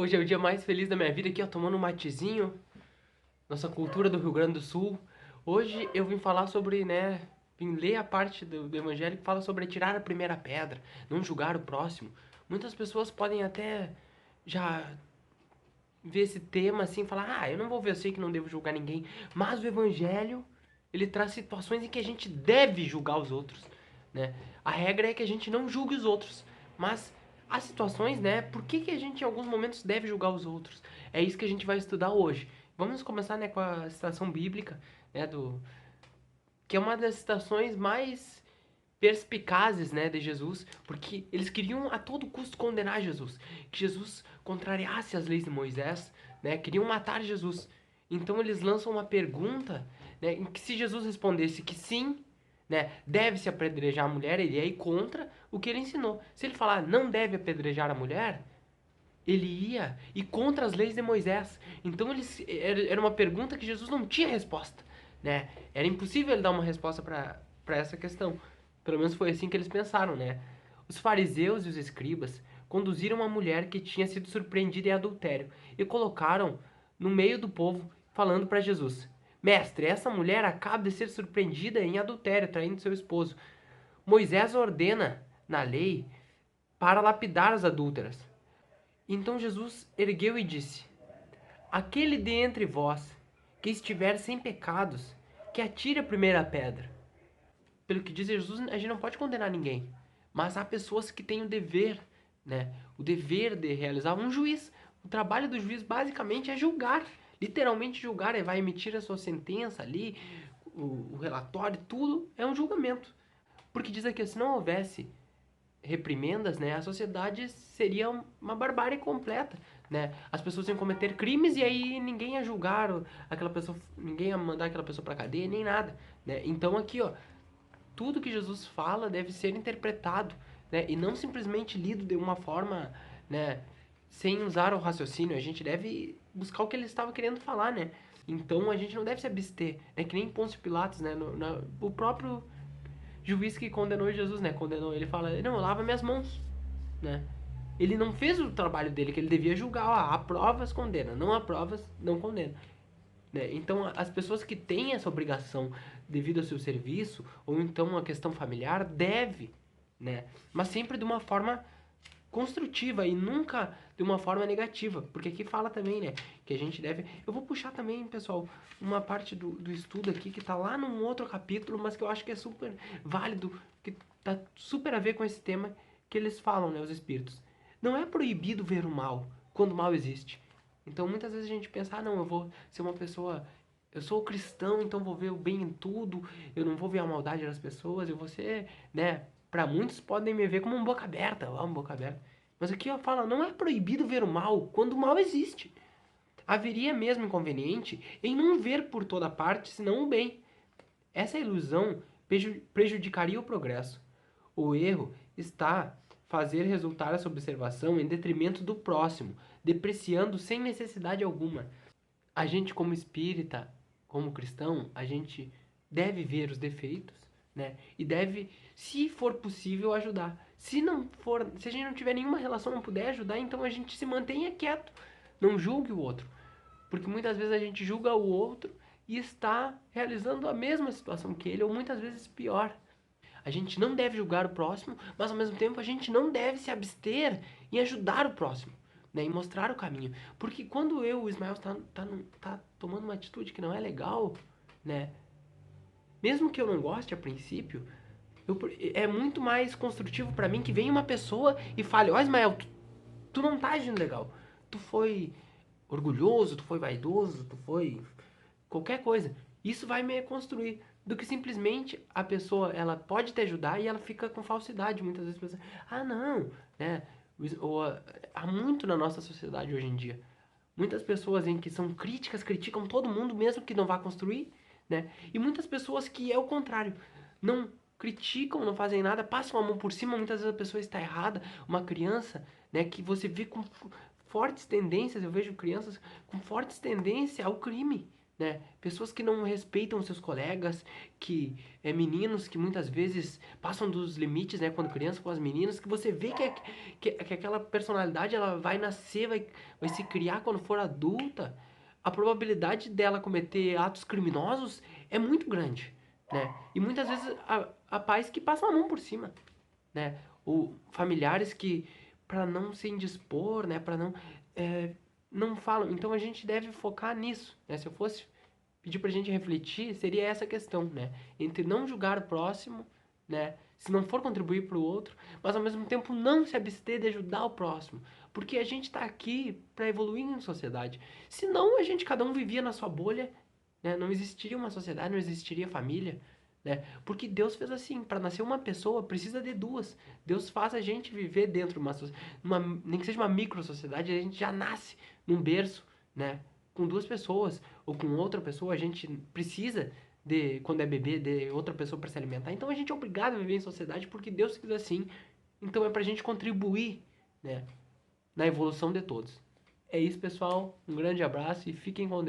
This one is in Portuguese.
Hoje é o dia mais feliz da minha vida aqui, ó, tomando um matezinho, nossa cultura do Rio Grande do Sul. Hoje eu vim falar sobre, vim ler a parte do Evangelho que fala sobre tirar a primeira pedra, não julgar o próximo. Muitas pessoas podem até já ver esse tema assim, falar, eu não vou ver, eu sei que não devo julgar ninguém. Mas o Evangelho, ele traz situações em que a gente deve julgar os outros, né? A regra é que a gente não julgue os outros, mas há situações, né? Por que a gente em alguns momentos deve julgar os outros? É isso que a gente vai estudar hoje. Vamos começar, né, com a citação bíblica, né, que é uma das citações mais perspicazes, né, de Jesus, porque eles queriam a todo custo condenar Jesus, que Jesus contrariasse as leis de Moisés, né, queriam matar Jesus. Então eles lançam uma pergunta, né, em que se Jesus respondesse que sim, né, deve-se apedrejar a mulher, ele ia ir contra o que ele ensinou. Se ele falar não deve apedrejar a mulher, ele ia ir contra as leis de Moisés. Então era uma pergunta que Jesus não tinha resposta, né? Era impossível ele dar uma resposta para essa questão. Pelo menos foi assim que eles pensaram, né? Os fariseus e os escribas conduziram uma mulher que tinha sido surpreendida em adultério e colocaram no meio do povo, falando para Jesus: Mestre, essa mulher acaba de ser surpreendida em adultério, traindo seu esposo. Moisés ordena na lei para lapidar as adúlteras. Então Jesus ergueu e disse: Aquele de entre vós que estiver sem pecados, que atire a primeira pedra. Pelo que diz Jesus, a gente não pode condenar ninguém. Mas há pessoas que têm o dever, né? O dever de realizar um juiz. O trabalho do juiz basicamente é julgar. Literalmente julgar, vai emitir a sua sentença ali, o relatório, tudo é um julgamento. Porque diz aqui, se não houvesse reprimendas, né, a sociedade seria uma barbárie completa, né? As pessoas iam cometer crimes e aí ninguém ia julgar aquela pessoa, ninguém ia mandar aquela pessoa para cadeia nem nada, né? Então aqui, ó, tudo que Jesus fala deve ser interpretado, né, e não simplesmente lido de uma forma, né, sem usar o raciocínio. A gente deve buscar o que ele estava querendo falar, né? Então a gente não deve se abster, é que nem Pôncio Pilatos, né? O próprio juiz que condenou Jesus, né? Condenou ele, fala, não, eu lavo minhas mãos, né? Ele não fez o trabalho dele, que ele devia julgar. Há provas, condena. Não há provas, não condena. Né? Então, as pessoas que têm essa obrigação devido ao seu serviço, ou então a questão familiar, deve, né? Mas sempre de uma forma construtiva e nunca de uma forma negativa. Porque aqui fala também, né? Que a gente deve... Eu vou puxar também, pessoal, uma parte do estudo aqui que tá lá num outro capítulo, mas que eu acho que é super válido, que tá super a ver com esse tema que eles falam, né? Os espíritos. Não é proibido ver o mal quando o mal existe. Então muitas vezes a gente pensa, não, eu vou ser uma pessoa, eu sou cristão, então vou ver o bem em tudo, eu não vou ver a maldade das pessoas, eu vou ser, né? Para muitos podem me ver como um boca aberta, um boca aberta. Mas aqui eu falo, não é proibido ver o mal quando o mal existe. Haveria mesmo inconveniente em não ver por toda parte, senão o bem. Essa ilusão prejudicaria o progresso. O erro está fazer resultar essa observação em detrimento do próximo, depreciando sem necessidade alguma. A gente, como espírita, como cristão, a gente deve ver os defeitos, né? E deve, se for possível, ajudar. Se não for, se a gente não tiver nenhuma relação, não puder ajudar, então a gente se mantenha quieto, não julgue o outro, porque muitas vezes a gente julga o outro e está realizando a mesma situação que ele, ou muitas vezes pior. A gente não deve julgar o próximo, mas ao mesmo tempo a gente não deve se abster em ajudar o próximo, né? Em mostrar o caminho. Porque quando o Ismael tá tomando uma atitude que não é legal, né? Mesmo que eu não goste a princípio, é muito mais construtivo para mim que venha uma pessoa e fale: Ó, Ismael, tu não tá agindo legal. Tu foi orgulhoso, tu foi vaidoso, tu foi qualquer coisa. Isso vai me construir. Do que simplesmente a pessoa, ela pode te ajudar e ela fica com falsidade. Muitas vezes pensa, não, né? Ou, há muito na nossa sociedade hoje em dia. Muitas pessoas em que são críticas, criticam todo mundo, mesmo que não vá construir, né? E muitas pessoas que é o contrário. Não criticam, não fazem nada, passam a mão por cima, muitas vezes a pessoa está errada. Uma criança, né, que você vê com fortes tendências, eu vejo crianças com fortes tendências ao crime, né? Pessoas que não respeitam seus colegas, que meninos que muitas vezes passam dos limites, né? Quando criança com as meninas, que você vê que aquela personalidade ela vai nascer, vai se criar quando for adulta. A probabilidade dela cometer atos criminosos é muito grande, né? E muitas vezes há pais que passam a mão por cima, né? Ou familiares que, para não se indispor, né? Para não, não falam. Então a gente deve focar nisso, né? Se eu fosse pedir pra gente refletir, seria essa questão, né? Entre não julgar o próximo, né? Se não for contribuir para o outro, mas ao mesmo tempo não se abster de ajudar o próximo. Porque a gente está aqui para evoluir em sociedade. Senão a gente, cada um vivia na sua bolha, né? Não existiria uma sociedade, não existiria família, né? Porque Deus fez assim, para nascer uma pessoa precisa de duas. Deus faz a gente viver dentro de nem que seja uma micro sociedade, a gente já nasce num berço, né? Com duas pessoas ou com outra pessoa, a gente precisa de, quando é bebê, de outra pessoa para se alimentar. Então a gente é obrigado a viver em sociedade porque Deus quis assim. Então é pra gente contribuir, né, na evolução de todos. É isso, pessoal. Um grande abraço e fiquem com Deus.